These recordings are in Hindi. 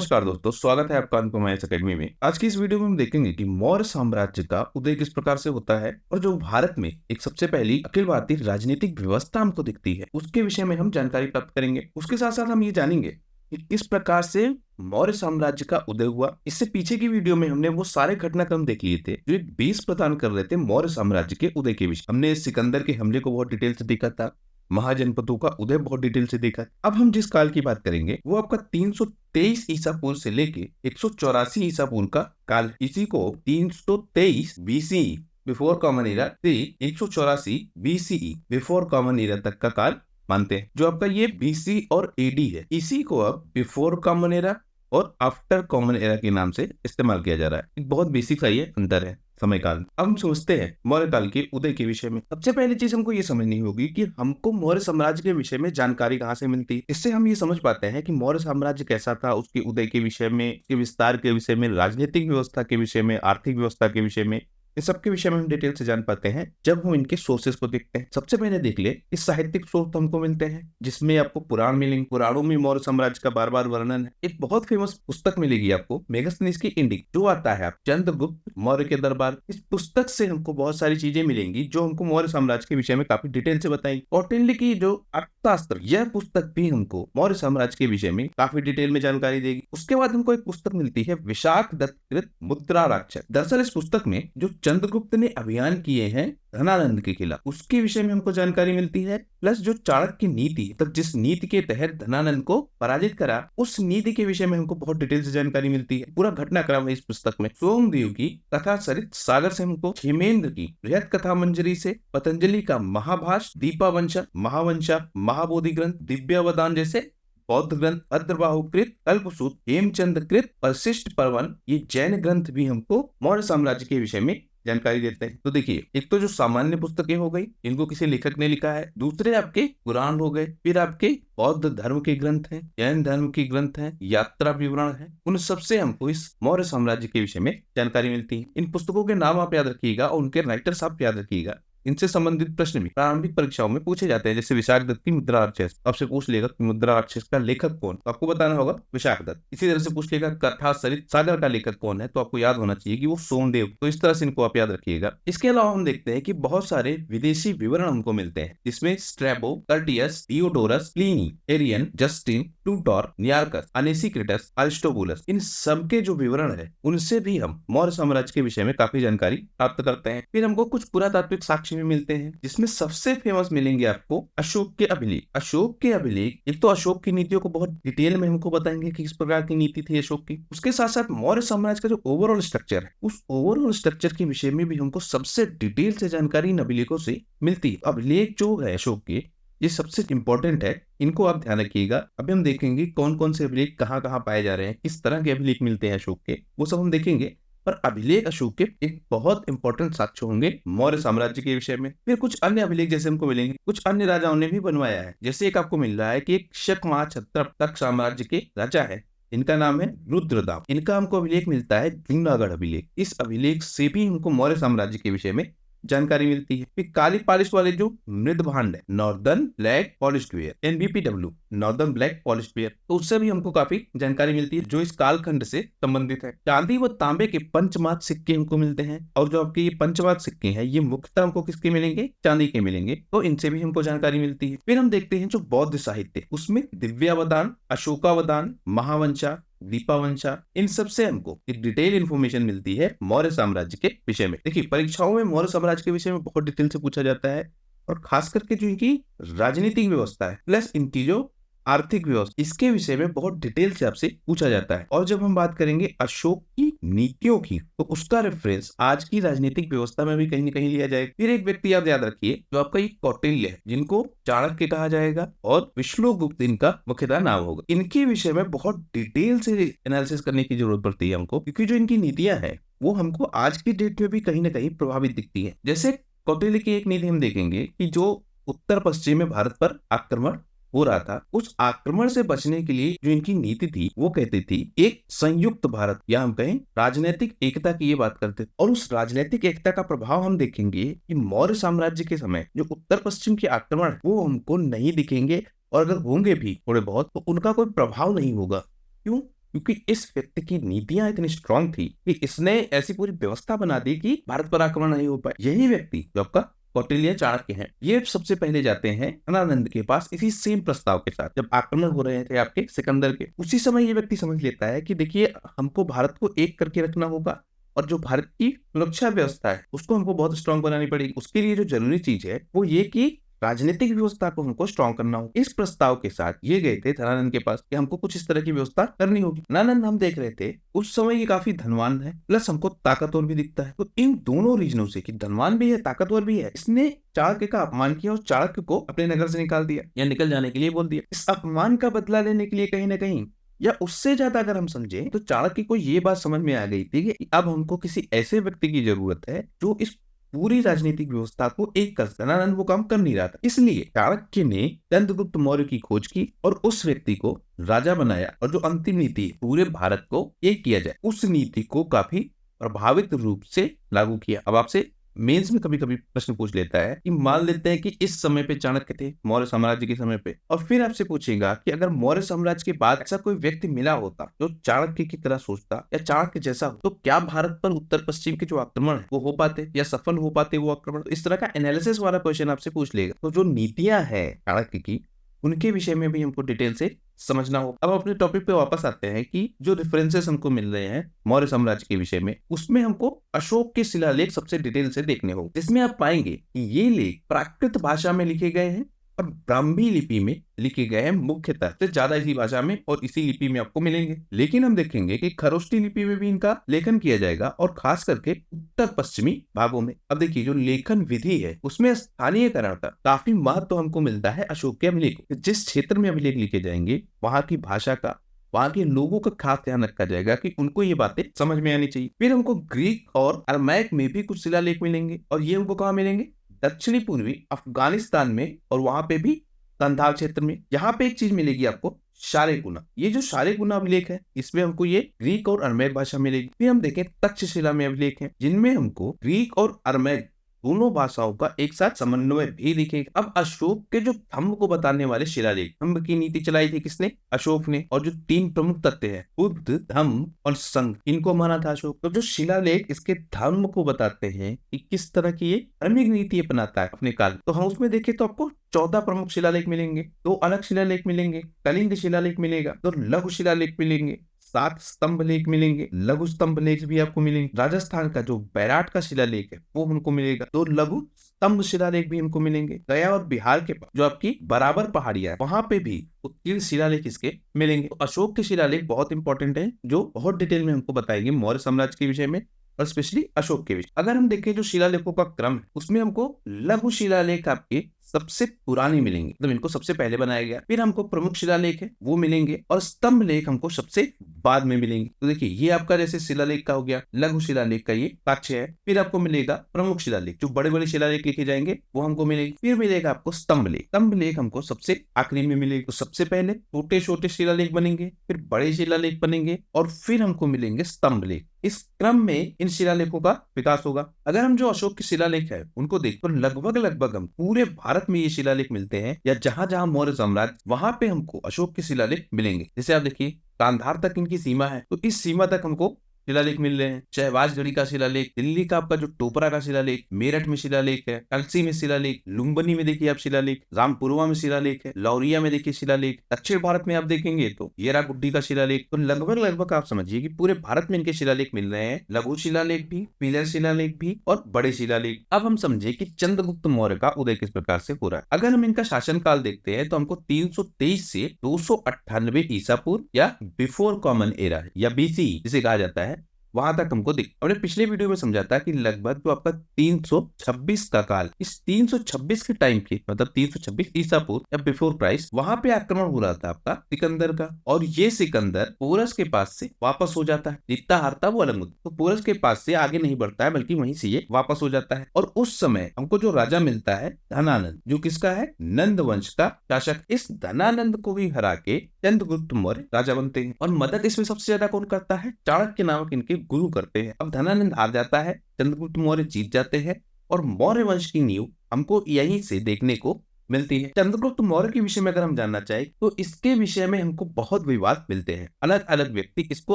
नमस्कार दोस्तों, स्वागत है आपका अनुपम आईएएस अकेडमी में। आज की इस वीडियो में हम देखेंगे कि मौर्य साम्राज्य का उदय किस प्रकार से होता है और जो भारत में एक सबसे पहली अखिल भारतीय राजनीतिक व्यवस्था हमको दिखती है उसके विषय में हम जानकारी प्राप्त करेंगे। उसके साथ साथ हम ये जानेंगे कि किस प्रकार से मौर्य साम्राज्य का उदय हुआ। इससे पीछे की वीडियो में हमने वो सारे घटनाक्रम देख लिए थे जो एक बेस प्रदान कर रहे थे मौर्य साम्राज्य के उदय के विषय। हमने सिकंदर के हमले को बहुत डिटेल से देखा था, महाजनपदों का उदय बहुत डिटेल से देखा। अब हम जिस काल की बात करेंगे वो आपका 323 ईसा पूर्व से लेके 184 ईसा पूर्व का काल। इसी को 323 बीसीई बिफोर कॉमन एरा से 184 बीसीई बिफोर कॉमन एरा तक का काल मानते हैं। जो आपका ये बीसी और एडी है, इसी को अब बिफोर कॉमन एरा और आफ्टर कॉमन एरा के नाम से इस्तेमाल किया जा रहा है। एक बहुत बेसिक सा ये अंतर है समय काल। अब हम सोचते हैं मौर्य काल के उदय के विषय में। सबसे पहली चीज हमको ये समझनी होगी कि हमको मौर्य साम्राज्य के विषय में जानकारी कहाँ से मिलती है। इससे हम ये समझ पाते हैं कि मौर्य साम्राज्य कैसा था, उसके उदय के विषय में, उसके विस्तार के विषय में, राजनीतिक व्यवस्था के विषय में, आर्थिक व्यवस्था के विषय में, इस सब के विषय में हम डिटेल से जान पाते हैं जब हम इनके सोर्सेस को देखते हैं। सबसे पहले देख ले, इस साहित्यिक स्रोत हमको मिलते हैं जिसमें आपको पुराण मिलेंगे। पुराणों में मौर्य साम्राज्य का बार बार वर्णन है। एक बहुत फेमस पुस्तक मिलेगी आपको, मेगास्थनीज की इंडिक, जो आता है आप चंद्रगुप्त मौर्य के दरबार। इस पुस्तक से हमको बहुत सारी चीजें मिलेंगी जो हमको मौर्य साम्राज्य के विषय में काफी डिटेल से बताएंगी। कौटिल्य की जो अर्थशास्त्र, यह पुस्तक भी हमको मौर्य साम्राज्य के विषय में काफी डिटेल में जानकारी देगी। उसके बाद हमको एक पुस्तक मिलती है विशाख दत्तकृत मुद्रा राक्षस। दरअसल इस पुस्तक में जो चंद्रगुप्त ने अभियान किए हैं धनानंद के खिलाफ, उसके विषय में हमको जानकारी मिलती है। प्लस जो चाणक्य की नीति, तब जिस नीति के तहत धनानंद को पराजित करा, उस नीति के विषय में हमको बहुत डिटेल से जानकारी मिलती है। पूरा घटनाक्रम है इस पुस्तक में। सोमदेव की कथा सरित सागर से हमको, हेमेंद्र की बृहत कथा मंजरी से, पतंजलि का महाभाष्य, दीपावंशा, महावंशा, महाबोधि ग्रंथ, दिव्यावदान जैसे बौद्ध ग्रंथ, भद्रबाहुकृत, कल्पसूत्र, हेमचंद्र कृत, वशिष्ठ पर्वन, ये जैन ग्रंथ भी हमको मौर्य साम्राज्य के विषय में जानकारी देते हैं। तो देखिए, एक तो जो सामान्य पुस्तकें हो गई, इनको किसी लेखक ने लिखा है। दूसरे आपके पुराण हो गए, फिर आपके बौद्ध धर्म के ग्रंथ हैं, जैन धर्म के ग्रंथ हैं, यात्रा विवरण है। उन सबसे हमको इस मौर्य साम्राज्य के विषय में जानकारी मिलती है। इन पुस्तकों के नाम आप याद रखिएगा और उनके राइटर्स आप याद रखिएगा। इनसे संबंधित प्रश्न भी प्रारंभिक परीक्षाओं में पूछे जाते हैं। जैसे विशाख दत्त की मुद्रा राक्षस, आपसे पूछ लेगा कि मुद्रा राक्षस का लेखक कौन, तो आपको बताना होगा विशाख दत्त। इसी तरह से पूछ लेगा कथा सरित सागर का लेखक कौन है, तो आपको याद होना चाहिए कि वो सोमदेव। तो इस तरह से इनको आप याद रखिएगा। इसके अलावा हम देखते हैं कि बहुत सारे विदेशी विवरण हमको मिलते हैं, जिसमें Strabo, Curtius, Diodorus, Pliny, Arrian, Justin, Plutarch, Nearchus, Onesicritus, Aristobulus, इन सबके जो विवरण है उनसे भी हम मौर्य साम्राज्य के विषय में काफी जानकारी प्राप्त करते हैं। फिर हमको कुछ पुरातात्विक साक्ष्य भी मिलते हैं, जिसमें सबसे फेमस मिलेंगे आपको अशोक के अभिलेख। अशोक के अभिलेख एक तो अशोक की नीतियों को बहुत डिटेल में हमको बताएंगे कि किस प्रकार की नीति थी अशोक की। उसके साथ साथ मौर्य साम्राज्य का जो ओवरऑल स्ट्रक्चर है, उस ओवरऑल स्ट्रक्चर के विषय में भी हमको सबसे डिटेल से जानकारी इन अभिलेखों से मिलती है। अभिलेख जो है अशोक के, ये सबसे इंपॉर्टेंट है, इनको आप ध्यान रखिएगा। अभी हम देखेंगे कौन कौन से अभिलेख कहाँ कहाँ पाए जा रहे हैं, किस तरह के अभिलेख मिलते हैं अशोक के, वो सब हम देखेंगे। पर अभिलेख अशोक के एक बहुत इंपॉर्टेंट साक्ष्य होंगे मौर्य साम्राज्य के विषय में। फिर कुछ अन्य अभिलेख जैसे हमको मिलेंगे, कुछ अन्य राजाओं ने भी बनवाया है। जैसे एक आपको मिल रहा है कि एक शक महाक्षत्रप तक साम्राज्य के राजा है, इनका नाम है रुद्रदाम। इनका हमको अभिलेख मिलता है जूनागढ़ अभिलेख। इस अभिलेख से भी हमको मौर्य साम्राज्य के विषय में जानकारी मिलती है। फिर काली पॉलिश वाले जो मृद भांड है, northern black polished where, NBPW, northern black polished where, तो उससे भी हमको काफी जानकारी मिलती है जो इस कालखंड से संबंधित है। चांदी व तांबे के पंचमात सिक्के हमको मिलते हैं, और जो आपके ये पंचमात सिक्के हैं ये मुख्यतः हमको किसके मिलेंगे, चांदी के मिलेंगे, तो इनसे भी हमको जानकारी मिलती है। फिर हम देखते हैं जो बौद्ध साहित्य, उसमें दिव्यावदान, अशोकावदान, महावंशा, दीपावंशा, इन सब से हमको एक डिटेल इंफॉर्मेशन मिलती है मौर्य साम्राज्य के विषय में। देखिए, परीक्षाओं में मौर्य साम्राज्य के विषय में बहुत डिटेल से पूछा जाता है, और खास करके जो इनकी राजनीतिक व्यवस्था है प्लस इनकी जो आर्थिक व्यवस्था, इसके विषय में बहुत डिटेल से आपसे पूछा जाता है। और जब हम बात करेंगे अशोक की नीतियों की, तो उसका रेफरेंस आज की राजनीतिक व्यवस्था में भी कहीं न कहीं लिया जाएगा। फिर एक व्यक्ति आप याद रखिए जो आपका ये कौटिल्य है, जिनको चाणक्य कहा जाएगा, और विष्णुगुप्त इनका मुख्यतः नाम होगा। इनके विषय में बहुत डिटेल से एनालिसिस करने की जरूरत पड़ती है हमको, क्योंकि जो इनकी नीतियां हैं वो हमको आज की डेट में भी कहीं ना कहीं प्रभावित दिखती है। जैसे कौटिल्य की एक नीति हम देखेंगे कि जो उत्तर पश्चिम में भारत पर आक्रमण हो रहा था, उस आक्रमण से बचने के लिए जो इनकी नीति थी वो कहती थी एक संयुक्त भारत, या हम कहें राजनीतिक एकता की ये बात करते थे। और उस राजनीतिक एकता का प्रभाव हम देखेंगे कि मौर्य साम्राज्य के समय जो उत्तर पश्चिम के आक्रमण वो हमको नहीं दिखेंगे, और अगर होंगे भी थोड़े बहुत तो उनका कोई प्रभाव नहीं होगा। क्यों? क्योंकि इस व्यक्ति की नीतियां इतनी स्ट्रांग थी कि इसने ऐसी पूरी व्यवस्था बना दी कि भारत पर आक्रमण नहीं हो पाए। यही व्यक्ति जो आपका कौटिल्य चाणक्य हैं, ये सबसे पहले जाते हैं धनानंद के पास इसी सेम प्रस्ताव के साथ। जब आक्रमण हो रहे थे आपके सिकंदर के, उसी समय ये व्यक्ति समझ लेता है कि देखिए, हमको भारत को एक करके रखना होगा और जो भारत की सुरक्षा व्यवस्था है उसको हमको बहुत स्ट्रांग बनानी पड़ेगी। उसके लिए जो जरूरी चीज है वो ये कि राजनीतिक व्यवस्था को हमको स्ट्रांग करना होगा। इस प्रस्ताव के साथ ये गए थे धनानंद के पास कि हमको कुछ इस तरह की व्यवस्था करनी होगी। धनानंद, हम देख रहे थे उस समय ये काफी धनवान है, प्लस हमको ताकतवर भी दिखता है। तो इन दोनों रीजनों से कि धनवान भी है, ताकतवर भी है, इसने चाणक्य का अपमान किया और चाणक्य को अपने नगर से निकाल दिया या निकल जाने के लिए बोल दिया। इस अपमान का बदला लेने के लिए कहीं ना कहीं, या उससे ज्यादा अगर हम समझे, तो चाणक्य को ये बात समझ में आ गई थी कि अब हमको किसी ऐसे व्यक्ति की जरूरत है जो इस पूरी राजनीतिक व्यवस्था को एक कर। धनानंद वो काम कर नहीं रहा था, इसलिए चाणक्य ने चंद्रगुप्त मौर्य की खोज की और उस व्यक्ति को राजा बनाया। और जो अंतिम नीति है, पूरे भारत को एक किया जाए, उस नीति को काफी प्रभावित रूप से लागू किया। अब आपसे मेंस में कभी कभी प्रश्न पूछ लेता है कि मान लेते हैं कि इस समय पे चाणक्य थे, मौर्य साम्राज्य के समय पे, और फिर आपसे पूछेगा कि अगर मौर्य साम्राज्य के बाद ऐसा कोई व्यक्ति मिला होता जो चाणक्य की तरह सोचता या चाणक्य जैसा हो, तो क्या भारत पर उत्तर पश्चिम के जो आक्रमण है वो हो पाते या सफल हो पाते वो आक्रमण? इस तरह का एनालिसिस वाला क्वेश्चन आपसे पूछ लेगा। तो जो नीतियां हैं चाणक्य की, उनके विषय में भी हमको डिटेल से समझना हो। अब अपने टॉपिक पे वापस आते हैं कि जो रेफरेंसेस हमको मिल रहे हैं मौर्य साम्राज्य के विषय में, उसमें हमको अशोक के शिलालेख सबसे डिटेल से देखने हो, जिसमें आप पाएंगे कि ये लेख प्राकृत भाषा में लिखे गए हैं और ब्राह्मी लिपि में लिखे गए हैं, मुख्यतः से ज्यादा इसी भाषा में और इसी लिपि में आपको मिलेंगे। लेकिन हम देखेंगे कि खरोष्टी लिपि में भी इनका लेखन किया जाएगा और खास करके उत्तर पश्चिमी भागों में। अब देखिए, जो लेखन विधि है उसमें स्थानीयकरण का काफी महत्व हमको मिलता है अशोक के अभिलेख। जिस क्षेत्र में अभिलेख लिखे जाएंगे वहां की भाषा का, वहां के लोगों का खास ध्यान रखा जाएगा कि उनको ये बातें समझ में आनी चाहिए। फिर हमको ग्रीक और अरमैक में भी कुछ शिलालेख मिलेंगे, और ये हमको कहाँ मिलेंगे? दक्षिणी पूर्वी अफगानिस्तान में, और वहां पे भी कंधार क्षेत्र में। यहाँ पे एक चीज मिलेगी आपको, शारेकुना। ये जो शारेकुना अभिलेख है, इसमें हमको ये ग्रीक और अरमैक भाषा मिलेगी। फिर हम देखें तक्षशिला में अभिलेख है, जिनमें हमको ग्रीक और अरमैक दोनों भाषाओं का एक साथ समन्वय भी दिखेगा। अब अशोक के जो धम्म को बताने वाले शिलालेख, धम्म की नीति चलाई थी किसने? अशोक ने। और जो 3 प्रमुख तत्व है, बुद्ध, धम्म और संघ, इनको माना था अशोक। तो जो शिलालेख इसके धर्म को बताते हैं कि किस तरह की ये धार्मिक नीति अपनाता है अपने काल, तो हम उसमें देखें तो आपको 14 प्रमुख शिलालेख मिलेंगे, 2 अलग शिलालेख मिलेंगे, कलिंग शिलालेख मिलेगा, 2 लघु शिलालेख मिलेंगे, 7 स्तंभ लेख मिलेंगे, लघु स्तंभ लेख भी आपको मिलेंगे। राजस्थान का जो बैराट का शिलालेख है वो हमको मिलेगा, 2 लघु स्तंभ शिलालेख भी हमको मिलेंगे। गया और बिहार के पास जो आपकी बराबर पहाड़ियां है, वहां पे भी उत्कीर्ण शिलालेख इसके मिलेंगे। तो अशोक के शिलालेख बहुत इंपॉर्टेंट है, जो बहुत डिटेल में हमको बताएंगे मौर्य साम्राज्य के विषय में और स्पेशली अशोक के विषय। अगर हम देखें जो शिलालेखों का क्रम है, उसमें हमको लघु शिलालेख आपके सबसे पुराने मिलेंगे, मतलब इनको सबसे पहले बनाया गया। फिर हमको प्रमुख शिलालेख है वो मिलेंगे, और स्तंभ लेख हमको सबसे बाद में मिलेंगे। तो देखिए, ये आपका जैसे शिलालेख का हो गया, लघु शिलालेख का ये साक्ष्य है। फिर आपको मिलेगा प्रमुख शिलालेख, जो बड़े बड़े शिलालेख लिखे जाएंगे वो हमको मिलेंगे। फिर मिलेगा आपको स्तंभ लेख। स्तंभ लेख हमको सबसे आखिरी में मिलेगा। तो सबसे पहले छोटे छोटे शिलालेख बनेंगे, फिर बड़े शिलालेख बनेंगे, और फिर हमको मिलेंगे स्तंभ लेख। इस क्रम में इन शिलालेखों का विकास होगा। अगर हम जो अशोक के शिलालेख है उनको देख तो लगभग हम पूरे भारत में ये शिलालेख मिलते हैं, या जहां जहां मौर्य साम्राज्य, वहां पे हमको अशोक के शिलालेख मिलेंगे। जैसे आप देखिए, गांधार तक इनकी सीमा है, तो इस सीमा तक हमको शिलालेख मिल रहे हैं। शहबाजगढ़ी का शिलालेख, दिल्ली का आपका जो टोपरा का शिलालेख, मेरठ में शिलालेख है, कलसी में शिलालेख, लुम्बिनी में देखिए आप शिलालेख, रामपुरवा में शिलालेख है, लौरिया में देखिए शिलालेख। दक्षिण भारत में आप देखेंगे तो येरागुड्डी का शिलालेख। तो लगभग आप समझिए कि पूरे भारत में इनके शिलालेख मिल रहे हैं, लघु शिलालेख भी, पीलर शिलालेख भी और बड़े शिलालेख। अब हम समझे कि चंद्रगुप्त मौर्य का उदय किस प्रकार से हो रहा है। अगर हम इनका शासनकाल देखते हैं तो हमको 323 से 298 ईसा पूर्व या बिफोर कॉमन एरा या बीसी जिसे कहा जाता है, वहां तक हमको दिख। हमने पिछले वीडियो में समझा था कि लगभग जो आपका 326 का काल, इस 326 के टाइम के मतलब 326 ईसा पूर्व या बिफोर क्राइस्ट, वहां पे आक्रमण हो रहा था आपका सिकंदर का, और ये सिकंदर पोरस के पास से वापस हो जाता है। जीतता हारता वो अलग मुद्दा, तो पोरस के पास से आगे नहीं बढ़ता है, बल्कि वहीं से ये वापस हो जाता है। और उस समय हमको जो राजा मिलता है धनानंद, जो किसका है? नंद वंश का शासक। इस धनानंद को भी हरा के चंद्रगुप्त मौर्य राजा बनते हैं, और मदद इसमें सबसे ज्यादा कौन करता है? चाणक्य नामक इनके गुरु करते हैं। अब धनानंद हार जाता है, चंद्रगुप्त मौर्य जीत जाते हैं, और मौर्य वंश की नींव हमको यहीं से देखने को मिलती है। चंद्रगुप्त मौर्य के विषय में अगर हम जानना चाहें तो इसके विषय में हमको बहुत विवाद मिलते हैं। अलग अलग व्यक्ति इसको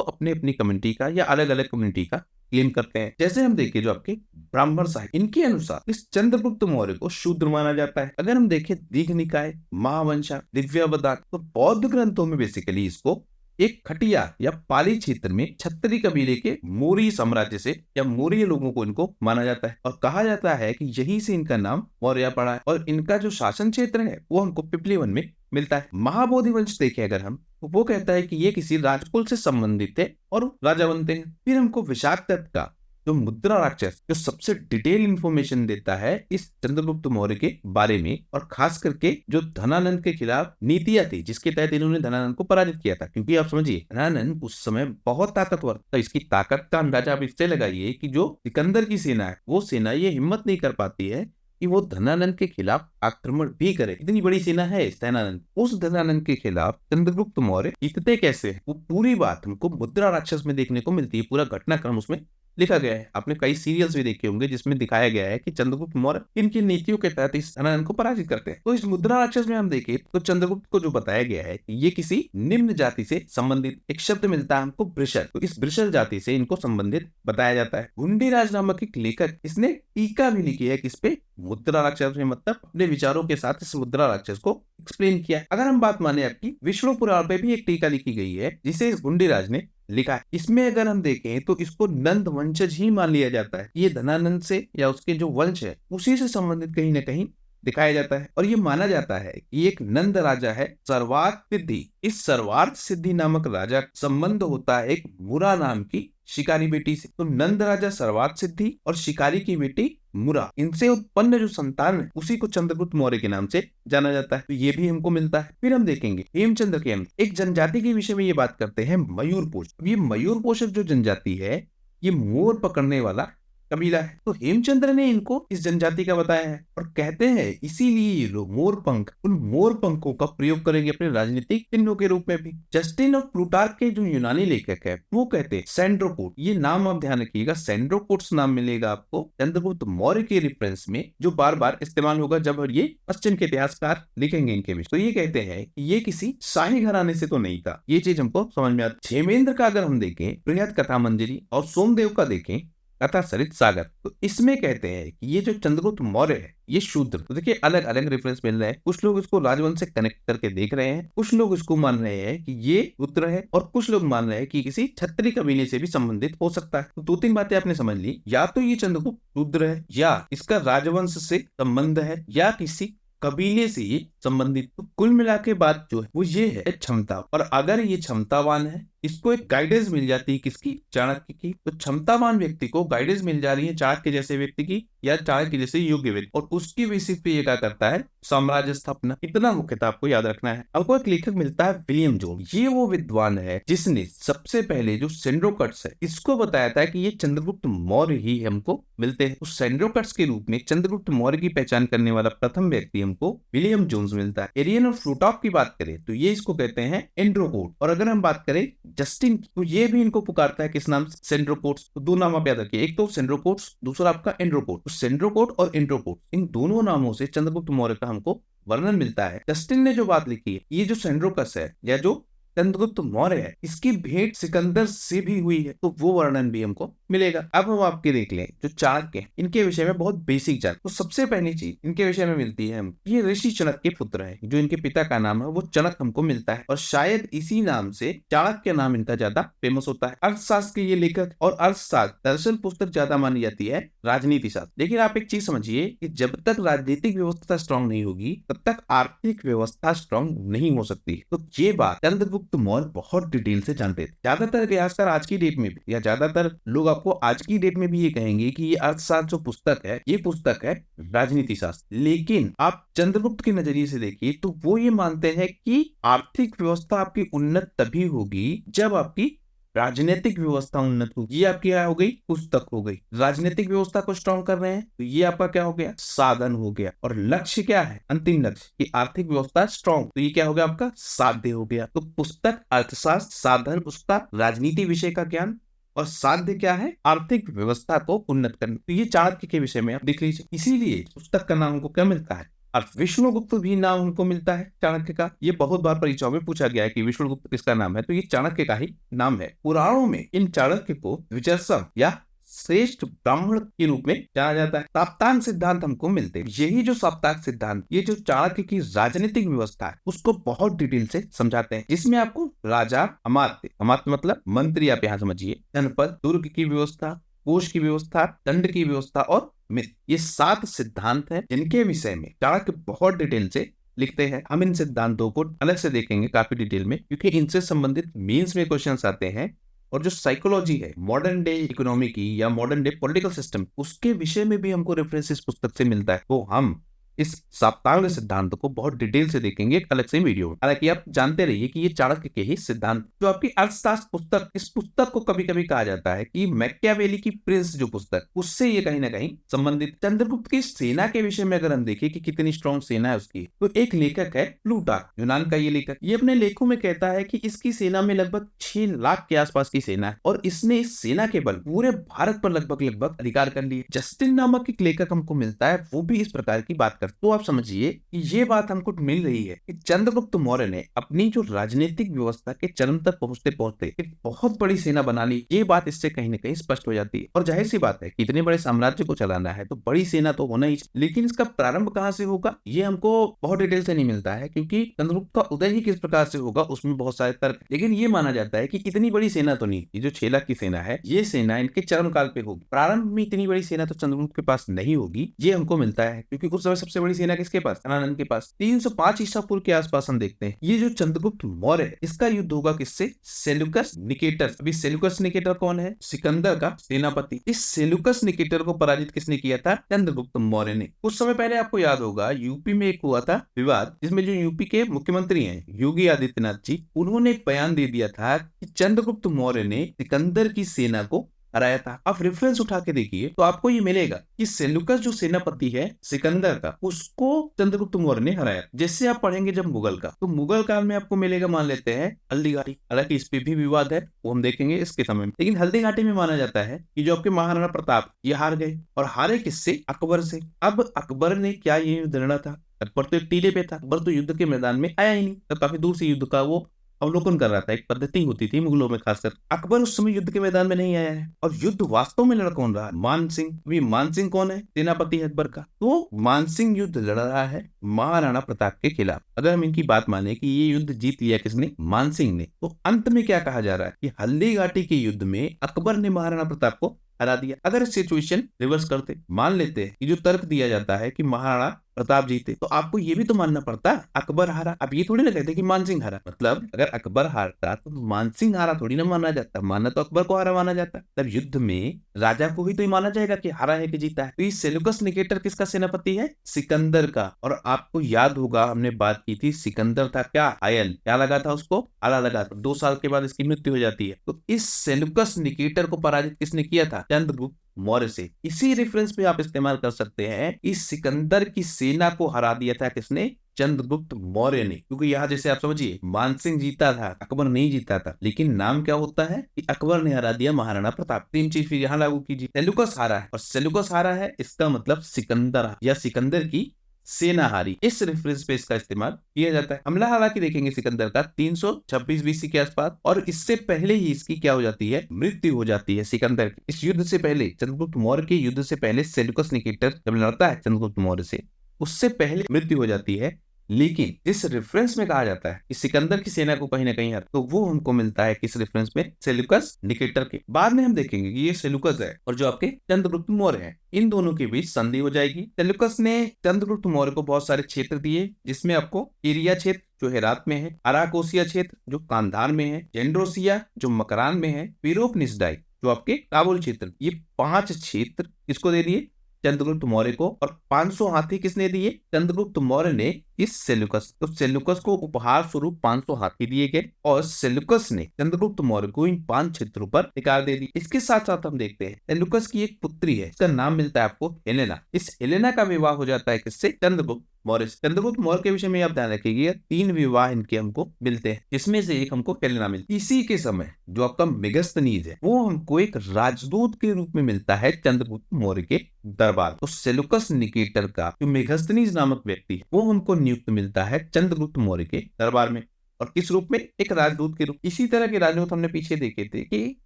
अपने अपनी कम्युनिटी का या अलग अलग कम्युनिटी का क्लेम करते हैं। जैसे हम देखें जो आपके ब्राह्मण साहित्य, इनके अनुसार इस चंद्रगुप्त मौर्य को शूद्र माना जाता है। अगर हम देखें दीघ निकाय, महावंशा, दिव्यावतार, तो बौद्ध ग्रंथों में बेसिकली इसको एक खटिया या पाली क्षेत्र में छत्री कबीले के मौर्य साम्राज्य से या मौर्य लोगों को इनको माना जाता है और कहा जाता है कि यहीं से इनका नाम मौर्य पड़ा है और इनका जो शासन क्षेत्र है वो हमको पिपली वन में मिलता है। महाबोधि वंश देखें अगर हम तो वो कहता है कि ये किसी राजकुल से संबंधित है और राजा बनते हैं। फिर हमको विशाख दत्त का जो मुद्रा राक्षस जो सबसे डिटेल इंफॉर्मेशन देता है इस चंद्रगुप्त मौर्य के बारे में और खास करके जो धनानंद के खिलाफ नीतियां थी जिसके तहत इन्होंने धनानंद को पराजित किया था। क्योंकि आप समझिए धनानंद उस समय बहुत ताकतवर था। इसकी ताकत का अंदाजा आप इससे लगाइए कि जो सिकंदर की सेना है वो सेना ये हिम्मत नहीं कर पाती है कि वो धनानंद के खिलाफ आक्रमण भी करे। इतनी बड़ी सेना है धनानंद, उस धनानंद के खिलाफ चंद्रगुप्त मौर्य जीतते कैसे हैं वो पूरी बात हमको मुद्रा राक्षस में देखने को मिलती है। पूरा घटनाक्रम उसमें लिखा गया है। आपने कई सीरियल्स भी देखे होंगे जिसमें दिखाया गया है कि चंद्रगुप्त मौर्य इनकी नीतियों के तहत इस धनानंद को पराजित करते हैं। तो इस मुद्रा राक्षस में हम देखें तो चंद्रगुप्त को जो बताया गया है कि ये किसी निम्न जाति से संबंधित, एक शब्द मिलता है हमको वृषल, तो इस वृषल जाति से इनको संबंधित बताया जाता है। हुंडीराज नामक एक लेखक इसने टीका भी लिखी है किस पे, मुद्रा राक्षस में, मतलब अपने विचारों के साथ इस मुद्रा राक्षस को एक्सप्लेन किया। अगर हम बात माने आपकी विष्णु पुराण पे भी एक टीका लिखी गई है जिसे हुंडीराज ने लिखा है। इसमें अगर हम देखें तो इसको नंद वंशज ही मान लिया जाता है। ये धनानंद से या उसके जो वंश है उसी से संबंधित कहीं ना कहीं दिखाया जाता है और ये माना जाता है कि एक नंद राजा है सर्वार्थ सिद्धि। इस सर्वार्थ सिद्धि नामक राजा संबंध होता है एक मुरा नाम की शिकारी बेटी से। तो नंद राजा सर्वार्थ सिद्धि और शिकारी की बेटी मुरा, इनसे उत्पन्न जो संतान है उसी को चंद्रगुप्त मौर्य के नाम से जाना जाता है। तो ये भी हमको मिलता है। फिर हम देखेंगे हेमचंद्र के अंदर एक जनजाति के विषय में ये बात करते हैं मयूर पोषक। ये मयूर पोषक जो जनजाति है ये मोर पकड़ने वाला कबीला है। तो हेमचंद्र ने इनको इस जनजाति का बताया है और कहते हैं इसीलिए ये लोग मोर पंख, उन मोर पंखों का प्रयोग करेंगे अपने राजनीतिक चिन्हों के रूप में भी। जस्टिन और प्लूटार्क के जो यूनानी लेखक है वो कहते हैं सेंड्रोकोट, ये नाम आप ध्यान रखिएगा, सेंड्रोकोट्स नाम मिलेगा आपको चंद्रगुप्त मौर्य के रेफरेंस में जो बार बार इस्तेमाल होगा जब ये पश्चिम के इतिहासकार लिखेंगे इनके विषय। तो ये कहते हैं कि ये किसी शाही घराने से तो नहीं था। ये चीज हमको समझ में आती। क्षेमेंद्र का अगर हम देखें बृहद कथा मंजरी और सोमदेव का देखें कथा सरित सागर, तो इसमें कहते हैं कि ये जो चंद्रगुप्त मौर्य है ये शूद्र। तो देखिए अलग अलग रेफरेंस मिल रहे हैं। कुछ लोग इसको राजवंश से कनेक्ट करके देख रहे हैं, कुछ लोग इसको मान रहे हैं कि ये शूद्र है और कुछ लोग मान रहे हैं कि किसी क्षत्रिय कबीले से भी संबंधित हो सकता है। तो दो तीन बातें आपने समझ ली, या तो ये चंद्रगुप्त शूद्र है या इसका राजवंश से संबंध है या किसी कबीले से ये संबंधित। तो कुल मिला के बात जो है वो ये है क्षमता। और अगर ये क्षमतावान है इसको एक गाइडेंस मिल जाती है किसकी, चाणक्य की। तो क्षमतावान व्यक्ति को गाइडेंस मिल जा रही है चाणक्य जैसे व्यक्ति की या चाणक्य जैसे योग्य व्यक्ति, और उसकी बेसिस पे ये क्या करता है, साम्राज्य स्थापना। इतना मुख्यतः आपको याद रखना है। आपको एक लेखक मिलता है विलियम जोन्स। ये वो विद्वान है जिसने सबसे पहले जो सेंड्रोकट्स है इसको बताया था कि ये चंद्रगुप्त मौर्य ही हमको मिलते हैं। उस सेंड्रोकट्स के रूप में चंद्रगुप्त मौर्य की पहचान करने वाला प्रथम व्यक्ति हमको विलियम जोन्स मिलता है। एरियन और फ्लूटार्क की बात करें तो ये इसको कहते हैं एंड्रोकोट। और अगर हम बात करें जस्टिन तो ये भी इनको पुकारता है किस नाम से, सेंड्रोकोट्स। तो दो नाम आप याद रखिए, एक तो सेंड्रोकोट्स, दूसरा आपका एंड्रोकोट। तो सेंड्रोकोट और एंड्रोकोट इन दोनों नामों से चंद्रगुप्त मौर्य का हमको वर्णन मिलता है। जस्टिन ने जो बात लिखी है ये जो सेंड्रोकस है या जो चंद्रगुप्त मौर्य है इसकी भेंट सिकंदर से भी हुई है, तो वो वर्णन भी हमको मिलेगा। अब हम आपके देख लें जो चाणक्य इनके विषय में बहुत बेसिक जान। तो सबसे पहली चीज इनके विषय में मिलती है हम, ये ऋषि चणक के पुत्र है। जो इनके पिता का नाम है वो चणक हमको मिलता है और शायद इसी नाम से चाणक्य नाम इनका ज्यादा फेमस होता है। अर्थशास्त्र के ये लेखक और अर्थशास्त्र दर्शन पुस्तक ज्यादा मानी जाती है राजनीति शास्त्र। लेकिन आप एक चीज समझिए कि जब तक राजनीतिक व्यवस्था स्ट्रांग नहीं होगी तब तक आर्थिक व्यवस्था स्ट्रांग नहीं हो सकती। तो ये बात चंद्रगुप्त मौर्य बहुत डिटेल से जानते थे। ज्यादातर इतिहासकार आज की डेट में भी या ज्यादातर लोग आपको आज की डेट में भी ये कहेंगे कि ये अर्थशास्त्र जो पुस्तक है ये पुस्तक है राजनीति शास्त्र। लेकिन आप चंद्रगुप्त के नजरिए से देखिए तो वो ये मानते हैं कि आर्थिक व्यवस्था आपकी उन्नत तभी होगी जब आपकी राजनीतिक व्यवस्था उन्नत होगी। ये आपकी क्या हो गई, पुस्तक हो गई। राजनीतिक व्यवस्था को स्ट्रॉन्ग कर रहे हैं तो ये आपका क्या हो गया, साधन हो गया। और लक्ष्य क्या है, अंतिम लक्ष्य कि आर्थिक व्यवस्था स्ट्रॉन्ग, तो ये क्या हो गया आपका साध्य हो गया। तो पुस्तक अर्थशास्त्र, साधन उसका राजनीति विषय का ज्ञान, और साध्य क्या है, आर्थिक व्यवस्था को उन्नत करना। तो ये चाणक्य के विषय में आप देख लीजिए। इसीलिए पुस्तक का नाम हमको क्या मिलता है, और विष्णुगुप्त भी नाम हमको मिलता है चाणक्य का। ये बहुत बार परीक्षाओं में पूछा गया है कि विष्णुगुप्त किसका नाम है, तो ये चाणक्य का ही नाम है। पुराणों में इन चाणक्य को द्विजर्षम या श्रेष्ठ ब्राह्मण के रूप में जाना जाता है। साप्तांग सिद्धांत हमको मिलते हैं। यही जो साप्तांग सिद्धांत, ये जो चाणक्य की राजनीतिक व्यवस्था है उसको बहुत डिटेल से समझाते हैं, जिसमें आपको राजा, अमात्य, अमात्य मतलब मंत्री, आप यहाँ समझिए, जनपद, दुर्ग की व्यवस्था, कोष की व्यवस्था, दंड की व्यवस्था और मित्र, ये 7 सिद्धांत हैं जिनके विषय में चाणक्य बहुत डिटेल से लिखते हैं। हम इन सिद्धांतों को अलग से देखेंगे काफी डिटेल में, क्योंकि इनसे संबंधित मेंस में क्वेश्चंस आते हैं। और जो साइकोलॉजी है मॉडर्न डे इकोनॉमी की या मॉडर्न डे पॉलिटिकल सिस्टम, उसके विषय में भी हमको रेफरेंस पुस्तक से मिलता है। तो हम इस साप्तांग सिद्धांत को बहुत डिटेल से देखेंगे एक अलग से वीडियो में। हालांकि आप जानते रहिए कि ये चाणक्य के ही सिद्धांत, जो आपकी अर्थशास्त्र पुस्तक, इस पुस्तक को कभी कभी कहा जाता है कि मैकियावेली की प्रिंस जो पुस्तक, उससे ये कहीं ना कहीं संबंधित। चंद्रगुप्त की सेना के विषय में अगर हम देखें कि कितनी स्ट्रॉन्ग सेना है उसकी, तो एक लेखक है प्लूटार्क, यूनान का ये लेखक, ये अपने लेखों में कहता है कि इसकी सेना में लगभग 6 लाख के आसपास की सेना है और इसने इस सेना के बल पूरे भारत पर लगभग अधिकार कर लिए। जस्टिन नामक एक लेखक हमको मिलता है, वो भी इस प्रकार की बात करता है। तो आप समझिए कि ये बात हमको मिल रही है कि चंद्रगुप्त मौर्य ने अपनी जो राजनीतिक व्यवस्था के चरम तक पहुंचते पहुंचते एक बहुत बड़ी सेना बना ली। ये बात इससे कहीं ना कहीं स्पष्ट हो जाती है। और जाहिर सी बात है कि इतने बड़े साम्राज्य को चलाना है तो बड़ी सेना तो होना ही, लेकिन इसका प्रारंभ कहां से होगा ये हमको बहुत डिटेल से नहीं मिलता है, क्योंकि चंद्रगुप्त का उदय ही किस प्रकार से होगा उसमें बहुत सारे तर्क। लेकिन ये माना जाता है कि इतनी बड़ी सेना तो नहीं, ये जो 6 लाख की सेना है ये सेना इनके चरम काल पे होगी। प्रारंभ में इतनी बड़ी सेना तो चंद्रगुप्त के पास नहीं होगी, ये हमको मिलता है, क्योंकि उस समय सबसे बड़ी सेना किसके पास, अनानंद के पास। 305 ईसा पूर्व के आसपास हम देखते हैं ये जो चंद्रगुप्त मौर्य है इसका युद्ध होगा किससे, सेल्यूकस निकेटर। अभी सेल्यूकस निकेटर कौन है, सिकंदर का सेनापति। इस सेल्यूकस निकेटर को पराजित किसने किया था, चंद्रगुप्त मौर्य ने। कुछ समय पहले आपको याद होगा यूपी में एक हुआ था विवाद, जिसमें जो यूपी के मुख्यमंत्री हैं योगी आदित्यनाथ जी, उन्होंने एक बयान दे दिया था कि चंद्रगुप्त मौर्य ने सिकंदर की सेना को हराया था। आप रेफरेंस उठा के देखिए तो आपको ये मिलेगा कि सेल्यूकस जो सेनापति है सिकंदर का, उसको चंद्रगुप्त मौर्य ने हराया। जैसे आप पढ़ेंगे जब मुगल का, तो मुगल काल में आपको मिलेगा, मान लेते हैं हल्दी घाटी। हालांकि इस पे भी विवाद है, वो हम देखेंगे इसके समय में। लेकिन हल्दी घाटी में माना जाता है कि जो आपके महाराणा प्रताप ये हार गए, और हारे किससे, अकबर से। अब अकबर ने क्या ये युद्ध लड़ा था, अकबर तो एक टीले पे था, अकबर तो युद्ध के मैदान में आया ही नहीं, तो काफी दूर से युद्ध का वो अवलोकन कर रहा था। एक पद्धति होती थी मुगलों में खासकर। अकबर उस समय युद्ध के मैदान में नहीं आया है, और युद्ध वास्तव में लड़ कौन रहा है, मान सिंह। अभी मान सिंह कौन है, सेनापति है अकबर का। तो मान सिंह युद्ध लड़ रहा है महाराणा प्रताप के खिलाफ। अगर हम इनकी बात माने कि ये युद्ध जीत लिया किसने, मान सिंह ने, तो अंत में क्या कहा जा रहा है कि हल्दी घाटी के युद्ध में अकबर ने महाराणा प्रताप को हरा दिया। अगर सिचुएशन रिवर्स करते, मान लेते हैं कि जो तर्क दिया जाता है कि महाराणा प्रताप जीते, तो आपको ये भी तो मानना पड़ता अकबर हारा। अब ये थोड़ी ना कहते कि मानसिंह हारा, मतलब अगर अकबर हारता तो मानसिंह हारा थोड़ी ना माना जाता, माना तो अकबर को हारा माना जाता। तब युद्ध में राजा को ही तो माना जाएगा कि हारा है कि जीता है। तो ये सेल्यूकस निकेटर किसका सेनापति है, सिकंदर का। और आपको याद होगा हमने बात की थी, सिकंदर था क्या, आयल, क्या लगा था उसको, आला लगा था। 2 साल के बाद इसकी मृत्यु हो जाती है। तो इस सेल्यूकस निकेटर को पराजित किसने किया था, चंद्रगुप्त मौर्य से। इसी रेफरेंस पे आप इस्तेमाल कर सकते हैं, इस सिकंदर की सेना को हरा दिया था किसने, चंद्रगुप्त मौर्य ने। क्योंकि यहाँ जैसे आप समझिए मानसिंह जीता था, अकबर नहीं जीता था, लेकिन नाम क्या होता है कि अकबर ने हरा दिया महाराणा प्रताप। 3 चीज फिर यहाँ लागू कीजिए, सेल्यूकस हारा है, और सेल्यूकस हारा है इसका मतलब सिकंदर या सिकंदर की सेना हारी। इस रेफरेंस पे इसका इस्तेमाल किया जाता है। हमला हालांकि देखेंगे सिकंदर का 326 बीसी के आसपास, और इससे पहले ही इसकी क्या हो जाती है, मृत्यु हो जाती है सिकंदर की। इस युद्ध से पहले, चंद्रगुप्त मौर्य के युद्ध से पहले सेल्यूकस निकेटर जब लड़ता है चंद्रगुप्त मौर्य से, उससे पहले मृत्यु हो जाती है। लेकिन इस रेफरेंस में कहा जाता है कि सिकंदर की सेना को कहीं ना कहीं हर, तो वो हमको मिलता है किस रेफरेंस में, सेल्यूकस निकेटर के। बाद में हम देखेंगे कि ये सेल्यूकस है और जो आपके चंद्रगुप्त मौर्य है, इन दोनों के बीच संधि हो जाएगी। सेल्यूकस ने चंद्रगुप्त मौर्य को बहुत सारे क्षेत्र दिए, जिसमें आपको किरिया क्षेत्र जो हेरात में है, अराकोसिया क्षेत्र जो कांधार में है, जेंड्रोसिया जो मकरान में है, पिरोपनिसडाई जो आपके काबुल क्षेत्र, ये 5 क्षेत्र किसको दे दिए, चंद्रगुप्त मौर्य को। और 500 हाथी किसने दिए, चंद्रगुप्त मौर्य ने इस सेल्यूकस। तो सेल्यूकस को उपहार स्वरूप 500 हाथी दिए गए और सेल्यूकस ने चंद्रगुप्त मौर्य को इन 5 क्षेत्रों पर अधिकार दे दी। इसके साथ साथ हम देखते हैं सेल्यूकस की एक पुत्री है, इसका नाम मिलता है आपको हेलेना। इस हेलेना का विवाह हो जाता है किससे? चंद्रगुप्त मौर्य। चंद्रगुप्त मौर्य के विषय में आप ध्यान रखिएगा, 3 विवाह इनके हमको मिलते हैं, जिसमें से एक हमको हेलेना मिलती है। इसी के समय जो आपका मेगास्थनीज है वो हमको एक राजदूत के रूप में मिलता है चंद्रगुप्त मौर्य के दरबार। तो सेल्यूकस निकेटर का जो मेगास्थनीज नामक व्यक्ति है वो हमको नियुक्त मिलता है चंद्रगुप्त मौर्य के दरबार में, और किस रूप में? एक राजदूत के रूप। इसी तरह के राजदूत हमने पीछे देखे थे कि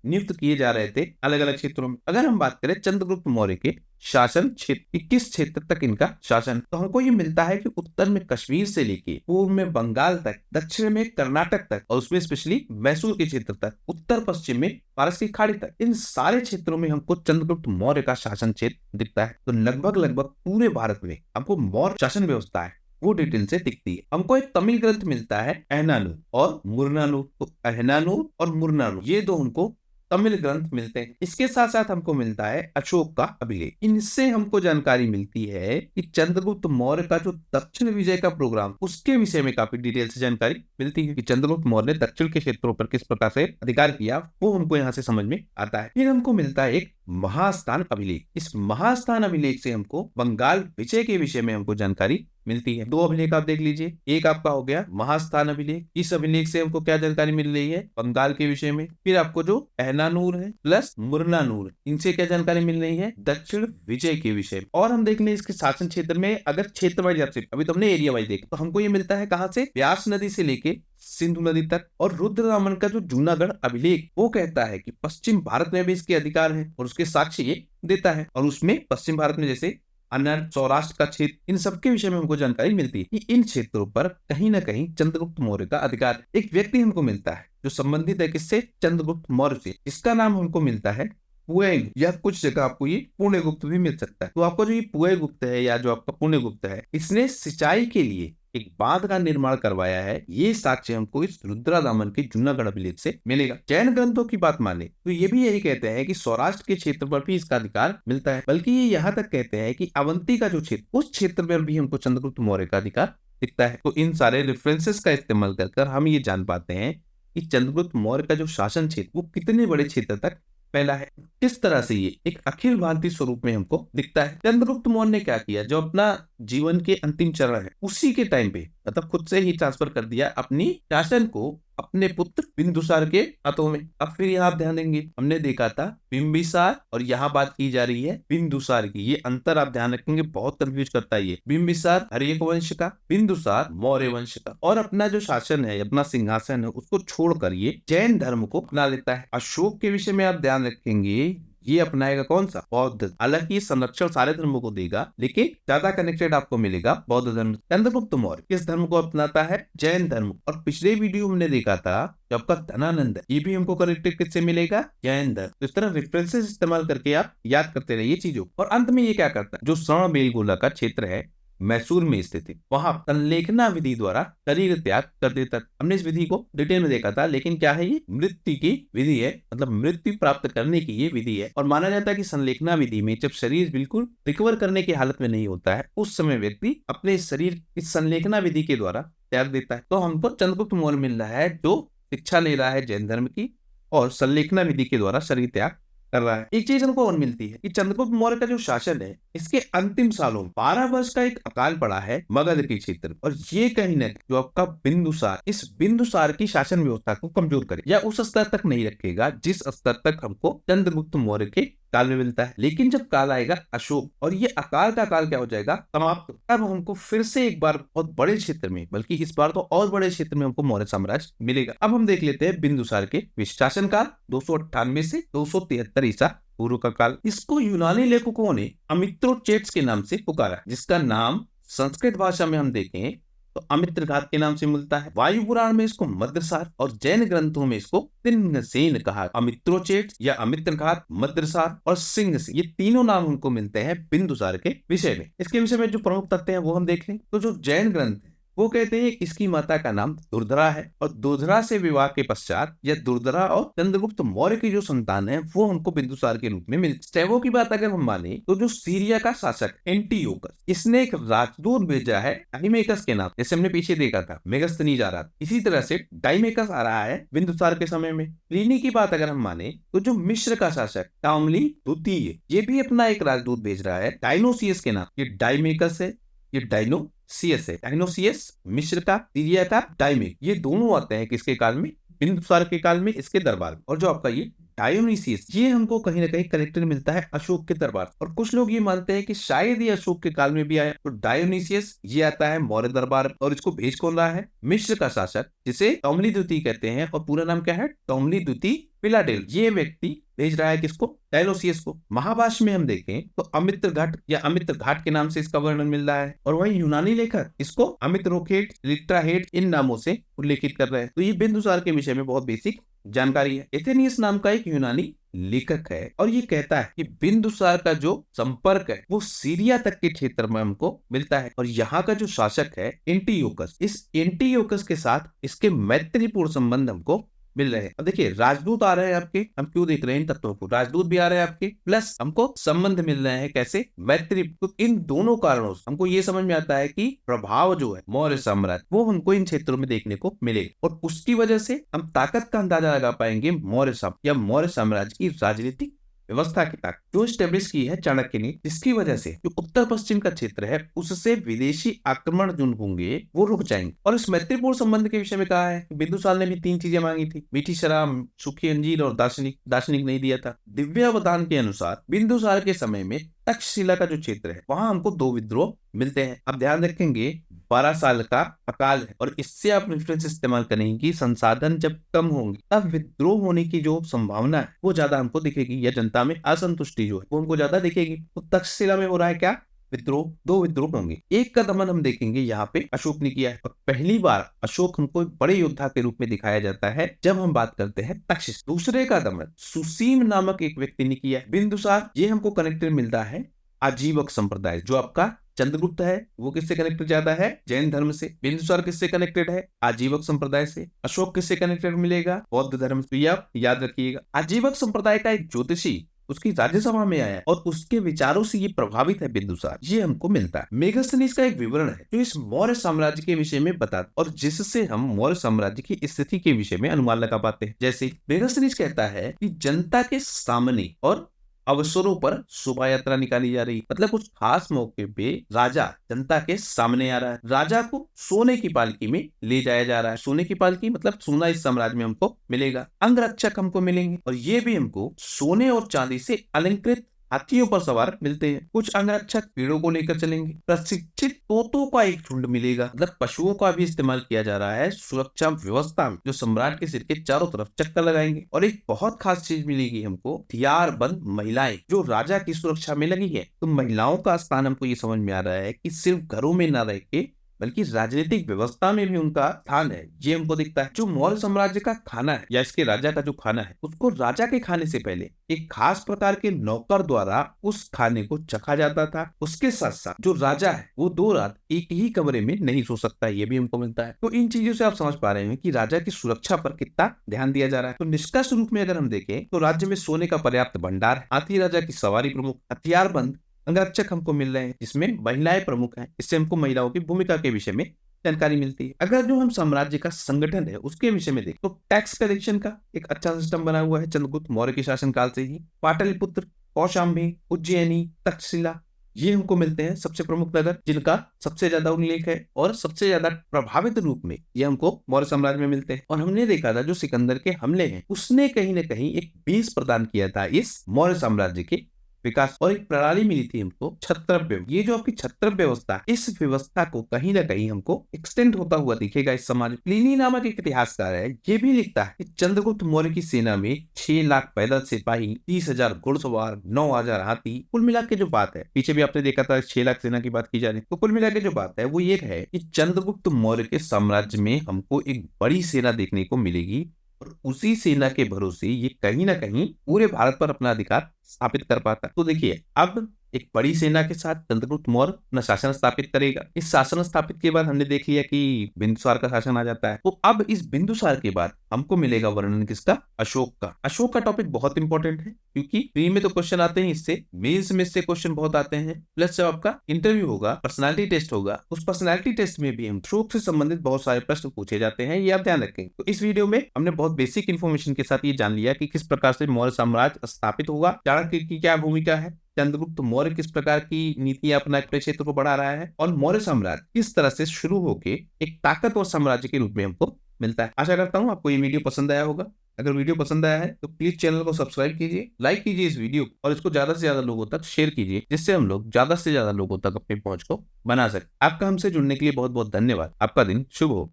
नियुक्त किए जा रहे थे अलग अलग क्षेत्रों में। अगर हम बात करें चंद्रगुप्त मौर्य के शासन क्षेत्र, किस क्षेत्र तक इनका शासन, तो हमको ये मिलता है कि उत्तर में कश्मीर से लेके पूर्व में बंगाल तक, दक्षिण में कर्नाटक तक, और उसमें स्पेशली मैसूर के क्षेत्र तक, उत्तर पश्चिम में पारस की खाड़ी तक, इन सारे क्षेत्रों में हमको चंद्रगुप्त मौर्य का शासन क्षेत्र दिखता है। तो लगभग पूरे भारत में हमको मौर्य शासन व्यवस्था है वो डिटेल से दिखती है। हमको एक तमिल ग्रंथ मिलता है अहनानूर और मुरनानूर। तो अहनानूर और मुरनानूर ये दो हमको तमिल ग्रंथ मिलते हैं। इसके साथ साथ हमको मिलता है अशोक का अभिलेख। इनसे हमको जानकारी मिलती है कि चंद्रगुप्त मौर्य का जो दक्षिण विजय का प्रोग्राम, उसके विषय में काफी डिटेल से जानकारी मिलती है कि चंद्रगुप्त मौर्य ने दक्षिण के क्षेत्रों पर किस प्रकार से अधिकार किया, वो हमको यहाँ से समझ में आता है। फिर हमको मिलता है एक महास्थान अभिलेख। इस महास्थान अभिलेख से हमको बंगाल विजय के विषय में हमको जानकारी मिलती है। 2 अभिलेख आप देख लीजिए, एक आपका हो गया महास्थान अभिलेख। इस अभिलेख से हमको क्या जानकारी मिल रही है? बंगाल के विषय में। फिर आपको जो अहनानूर है प्लस मुरनानूर, इनसे क्या जानकारी मिल रही है? दक्षिण विजय के विषय में। और हम देख लें इसके शासन क्षेत्र में, अगर क्षेत्र वाइज आपसे, अभी तो हमने एरिया वाइज देखा, तो हमको ये मिलता है कहाँ से? व्यास नदी से लेके सिंधु नदी तक। और रुद्रदामन का जो जूनागढ़ अभिलेख वो कहता है कि पश्चिम भारत में भी इसके अधिकार है, और उसके साक्ष्य ये देता है। और उसमें पश्चिम भारत में जैसे अन्य सौराष्ट्र का क्षेत्र, इन सबके विषय में हमको जानकारी मिलती है कि इन क्षेत्रों पर कहीं ना कहीं चंद्रगुप्त मौर्य का अधिकार है। एक व्यक्ति हमको मिलता है जो संबंधित है किससे? चंद्रगुप्त मौर्य से। इसका नाम हमको मिलता है पुएगुप्त, या कुछ जगह आपको ये पुण्यगुप्त भी मिल सकता है। तो आपको जो ये पुएगुप्त है या जो आपका पुण्यगुप्त है, इसने सिंचाई के लिए एक बांध का निर्माण करवाया है, ये साक्ष्य हमको इस रुद्रदामन के जूनागढ़ अभिलेख से मिलेगा। जैन ग्रंथों की बात माने तो ये भी यही कहते हैं कि सौराष्ट्र के क्षेत्र पर भी इसका अधिकार मिलता है, बल्कि ये यहाँ तक कहते हैं कि अवंती का जो क्षेत्र, उस क्षेत्र पर भी हमको चंद्रगुप्त मौर्य का अधिकार दिखता है। तो इन सारे रेफरेंसेस का इस्तेमाल कर हम ये जान पाते हैं कि चंद्रगुप्त मौर्य का जो शासन क्षेत्र वो कितने बड़े क्षेत्र तक फैला है। किस तरह से ये एक अखिल भारतीय स्वरूप में हमको दिखता है। चंद्रगुप्त मौर्य ने क्या किया, जो अपना जीवन के अंतिम चरण है उसी के टाइम पे, मतलब खुद से ही ट्रांसफर कर दिया अपनी शासन को अपने पुत्र बिंदुसार के हाथों में। अब फिर यहाँ आप ध्यान देंगे, हमने देखा था बिंबिसार और यहाँ बात की जा रही है बिंदुसार की। ये अंतर आप ध्यान रखेंगे, बहुत कंफ्यूज करता है ये। बिंबिसार हर्यक वंश का, बिंदुसार मौर्य वंश का। और अपना जो शासन है, अपना सिंहासन है, उसको छोड़कर ये जैन धर्म को अपना लेता है। अशोक के विषय में आप ध्यान रखेंगे, ये अपनाएगा कौन सा? बौद्ध। हालांकि संरक्षण सारे धर्मों को देगा, लेकिन ज्यादा कनेक्टेड आपको मिलेगा बौद्ध धर्म। चंद्रगुप्त मौर्य किस धर्म को अपनाता है? जैन धर्म। और पिछले वीडियो में हमने देखा था जब आपका धनानंद है, ये भी हमको कनेक्टेड किससे मिलेगा? जैन धर्म। तो इस तरह रेफरेंसेस इस्तेमाल करके आप याद करते रहिए चीजों। और अंत में ये क्या करता है, जो स्वर्ण का क्षेत्र है मैसूर में स्थित है, वहां संलेखना विधि द्वारा शरीर त्याग कर देता। हमने इस विधि को डिटेल में देखा था, लेकिन क्या है, ये मृत्यु की विधि है, मतलब मृत्यु प्राप्त करने की ये विधि है। और माना जाता है कि संलेखना विधि में जब शरीर बिल्कुल रिकवर करने की हालत में नहीं होता है, उस समय व्यक्ति अपने शरीर इस संलेखना विधि के द्वारा त्याग देता है। तो हमको चंद्रगुप्त मौर्य मिल रहा है जो शिक्षा ले रहा है जैन धर्म की और संलेखना विधि के द्वारा शरीर त्याग कर रहा है। एक चीज हमको और मिलती है कि चंद्रगुप्त मौर्य का जो शासन है, इसके अंतिम सालों 12 वर्ष का एक अकाल पड़ा है मगध के क्षेत्र, और ये कहीं न जो आपका बिंदुसार, इस बिंदुसार की शासन व्यवस्था को कमजोर करे या उस स्तर तक नहीं रखेगा जिस स्तर तक हमको चंद्रगुप्त मौर्य के काल में मिलता है। लेकिन जब काल आएगा अशोक, और ये अकाल का काल क्या हो जाएगा? समाप्त। अब हमको फिर से एक बार बहुत बड़े क्षेत्र में, बल्कि इस बार तो और बड़े क्षेत्र में हमको मौर्य साम्राज्य मिलेगा। अब हम देख लेते हैं बिंदुसार के शासन काल 298 से 273 ईसा पूर्व का काल। इसको यूनानी लेखकों ने अमित्रोचेट्स के नाम से पुकारा, जिसका नाम संस्कृत भाषा में हम देखें तो अमित्र घात के नाम से मिलता है। वायु पुराण में इसको मद्रसार और जैन ग्रंथों में इसको सिंहसेन कहा। अमित्रोचेट या अमित्र घात, मद्रसार और सिंहसेन, ये तीनों नाम हमको मिलते हैं बिंदुसार के विषय में। इसके विषय में जो प्रमुख तथ्य हैं वो हम देख लें। तो जो जैन ग्रंथ है वो कहते हैं इसकी माता का नाम दुर्धरा है और दुर्धरा से विवाह के पश्चात यह दुर्धरा और चंद्रगुप्त मौर्य की जो संतान है वो हमको बिंदुसार के रूप में मिलती। स्टेवो की बात अगर हम माने तो जो सीरिया का शासक एंटियोकस, इसने एक राजदूत भेजा है डाइमेकस के नाम, जैसे हमने पीछे देखा था मेगस्थनीज आ रहा था, इसी तरह से डाइमेकस आ रहा है बिंदुसार के समय में। प्लिनी की बात अगर हम माने तो जो मिस्र का शासक टॉमली द्वितीय, ये भी अपना एक राजदूत भेज रहा है डायनोसियस के नाम। ये डाइमेकस है, ये डायनोसियस है। डायनोसियस मिस्र का, सीरिया का डाइमेक, ये दोनों आते हैं किसके काल में? बिंदुसार के काल में, इसके दरबार में। और जो आपका ये डायोनिसियस, ये हमको कहीं ना कहीं कनेक्टेड मिलता है अशोक के दरबार। और कुछ लोग ये मानते हैं कि शायद ये अशोक के काल में भी आया। तो डायोनिसियस ये आता है मौर्य दरबार, और इसको भेज कौन रहा है? मिस्र का शासक, जिसे टॉमली द्वितीय कहते हैं, और पूरा नाम क्या है? टॉमली द्वितीय फिलाडेल। ये व्यक्ति भेज रहा है किसको? डायोनिसियस को। महाभाष्य में हम देखें तो अमित्र घाट या अमित्र घाट के नाम से इसका वर्णन मिल रहा है, और वही यूनानी लेखक इसको अमित्रोखेट, लिट्राहेट इन नामों से उल्लेखित कर रहे हैं। तो ये बिंदुसार के विषय में बहुत बेसिक जानकारी है। एथेनियस नाम का एक यूनानी लेखक है, और ये कहता है कि बिंदुसार का जो संपर्क है वो सीरिया तक के क्षेत्र में हमको मिलता है, और यहाँ का जो शासक है एंटियोकस, इस एंटियोकस के साथ इसके मैत्रीपूर्ण संबंध हमको मिल रहे हैं। अब देखिए राजदूत आ रहे हैं आपके, हम क्यों देख रहे हैं इन तत्वों को? राजदूत भी आ रहे हैं आपके, प्लस हमको संबंध मिल रहे हैं कैसे? मैत्री। तो इन दोनों कारणों से हमको ये समझ में आता है कि प्रभाव जो है मौर्य साम्राज्य, वो हमको इन क्षेत्रों में देखने को मिलेगा, और उसकी वजह से हम ताकत का अंदाजा लगा पाएंगे मौर्य साम्राज्य की राजनीतिक व्यवस्था की ताकत जो स्टेब्लिश की है चाणक्य ने, जिसकी वजह से जो उत्तर पश्चिम का क्षेत्र है उससे विदेशी आक्रमण जो होंगे वो रुक जाएंगे। और इस मैत्रीपूर्ण संबंध के विषय में कहा है बिंदुसार ने भी 3 चीजें मांगी थी, मीठी शराब, सूखी अंजीर और दार्शनिक नहीं दिया था। दिव्यावधान के अनुसार बिंदुसार के समय में तक्षशिला का जो क्षेत्र है वहां हमको 2 विद्रोह मिलते हैं। अब ध्यान रखेंगे 12 साल का अकाल है, और इससे आप रेफरेंस इस्तेमाल करेंगे कि संसाधन जब कम होंगे तब विद्रोह होने की जो संभावना है वो ज्यादा हमको दिखेगी, या जनता में असंतुष्टि जो है वो हमको ज्यादा दिखेगी। तो तक्षशिला में हो रहा है क्या? विद्रोह। 2 विद्रोह होंगे। एक का दमन हम देखेंगे यहाँ पे अशोक ने किया है, और पहली बार अशोक हमको एक बड़े योद्धा के रूप में दिखाया जाता है जब हम बात करते हैं तक्षशिला। दूसरे का दमन सुसीम नामक एक व्यक्ति ने किया है। बिंदुसार ये हमको कनेक्टेड मिलता है आजीवक संप्रदाय, जो आपका चंद्रगुप्त है वो किससे कनेक्टेड ज्यादा है? जैन धर्म से। बिंदुसार किससे कनेक्टेड है? आजीवक संप्रदाय से। अशोक किससे कनेक्टेड मिलेगा? बौद्ध धर्म से। ये आप याद रखिएगा। आजीवक संप्रदाय का एक ज्योतिषी उसकी राज्यसभा में आया, और उसके विचारों से ये प्रभावित है बिंदुसार, ये हमको मिलता है। मेगास्थनीज का एक विवरण है जो इस मौर्य साम्राज्य के विषय में बताता, और जिससे हम मौर्य साम्राज्य की स्थिति के विषय में अनुमान लगा पाते हैं। जैसे मेगास्थनीज कहता है कि जनता के सामने और अवसरों पर शोभा यात्रा निकाली जा रही, मतलब कुछ खास मौके पे राजा जनता के सामने आ रहा है। राजा को सोने की पालकी में ले जाया जा रहा है। सोने की पालकी मतलब सोना इस साम्राज्य में हमको मिलेगा। अंगरक्षक हमको मिलेंगे, और ये भी हमको सोने और चांदी से अलंकृत हाथियों पर सवार मिलते हैं। कुछ अंगरक्षक पेड़ों को लेकर चलेंगे। प्रशिक्षित तोतों का एक झुंड मिलेगा, मतलब पशुओं का भी इस्तेमाल किया जा रहा है सुरक्षा व्यवस्था में, जो सम्राट के सिर के चारों तरफ चक्कर लगाएंगे। और एक बहुत खास चीज मिलेगी हमको, हथियारबंद महिलाएं जो राजा की सुरक्षा में लगी है। तो महिलाओं का स्थान हमको ये समझ में आ रहा है कि सिर्फ घरों में न रह के बल्कि राजनीतिक व्यवस्था में भी उनका स्थान है, ये हमको दिखता है। जो मौर्य साम्राज्य का खाना है या इसके राजा का जो खाना है, उसको राजा के खाने से पहले एक खास प्रकार के नौकर द्वारा उस खाने को चखा जाता था। उसके साथ साथ जो राजा है वो 2 रात एक ही कमरे में नहीं सो सकता, ये भी हमको मिलता है। तो इन चीजों से आप समझ पा रहे हैं कि राजा की सुरक्षा पर कितना ध्यान दिया जा रहा है। तो निष्कर्ष रूप में अगर हम देखें तो राज्य में सोने का पर्याप्त भंडार है, हाथी राजा की सवारी प्रमुख, हथियारबंद अंगरक्षक हमको मिल रहे हैं जिसमें महिलाएं प्रमुख हैं। इससे हमको महिलाओं की भूमिका के विषय में जानकारी मिलती है। अगर जो हम साम्राज्य का संगठन है उसके विषय में देखें तो टैक्स कलेक्शन का एक अच्छा सिस्टम बना हुआ है चंद्रगुप्त मौर्य के शासनकाल से ही। पाटलिपुत्र, कौशाम्बी, उज्जैनी, तक्षशिला ये हमको मिलते हैं सबसे प्रमुख नगर, जिनका सबसे ज्यादा उल्लेख है और सबसे ज्यादा प्रभावित रूप में ये हमको मौर्य साम्राज्य में मिलते हैं। और हमने देखा था जो सिकंदर के हमले हैं उसने कहीं ना कहीं एक बीज प्रदान किया था इस मौर्य साम्राज्य के विकास, और एक प्रणाली मिली थी हमको छत्रव्य। ये जो आपकी छत्रव्य व्यवस्था, इस व्यवस्था को कहीं ना कहीं हमको एक्सटेंड होता हुआ दिखेगा इस समाज। प्लिनी नामक एक इतिहासकार है, ये भी लिखता है कि चंद्रगुप्त मौर्य की सेना में 6 लाख पैदल सिपाही, 30,000 घुड़सवार, 9,000 हाथी। कुल मिला के जो बात है, पीछे भी आपने देखा था 6 लाख सेना की बात की जा रही, तो कुल मिला के जो बात है वो ये है कि चंद्रगुप्त मौर्य के साम्राज्य में हमको एक बड़ी सेना देखने को मिलेगी, और उसी सेना के भरोसे ये कहीं ना कहीं पूरे भारत पर अपना अधिकार स्थापित कर पाता। तो देखिए अब एक बड़ी सेना के साथ चंद्रगुप्त मौर्य अपना शासन स्थापित करेगा। इस शासन स्थापित के बाद हमने देख लिया कि बिंदुसार का शासन आ जाता है। तो अब इस बिंदुसार के बाद हमको मिलेगा वर्णन किसका? अशोक का। अशोक का टॉपिक बहुत इंपॉर्टेंट है क्योंकि प्री में तो क्वेश्चन आते हैं इससे, मेंस में इससे क्वेश्चन बहुत आते हैं, प्लस जब आपका इंटरव्यू होगा, पर्सनालिटी टेस्ट होगा, उस पर्सनालिटी टेस्ट में भी हम अशोक से संबंधित बहुत सारे प्रश्न पूछे जाते हैं, ये आप ध्यान रखें। तो इस वीडियो में हमने बहुत बेसिक इन्फॉर्मेशन के साथ ये जान लिया कि किस प्रकार से मौर्य साम्राज्य स्थापित होगा, चाणक्य की क्या भूमिका है, चंद्रगुप्त मौर्य किस प्रकार की नीतियां अपना अपने क्षेत्र को बढ़ा रहा है, और मौर्य साम्राज्य किस तरह से शुरू होकर एक ताकतवर साम्राज्य के रूप में हमको मिलता है। आशा करता हूं आपको ये वीडियो पसंद आया होगा। अगर वीडियो पसंद आया है तो प्लीज चैनल को सब्सक्राइब कीजिए, लाइक कीजिए इस वीडियो को और इसको ज्यादा से ज्यादा लोगों तक शेयर कीजिए, जिससे हम लोग ज्यादा से ज्यादा लोगों तक अपनी पहुंच को बना सकें। आपका हमसे जुड़ने के लिए बहुत बहुत धन्यवाद। आपका दिन शुभ हो।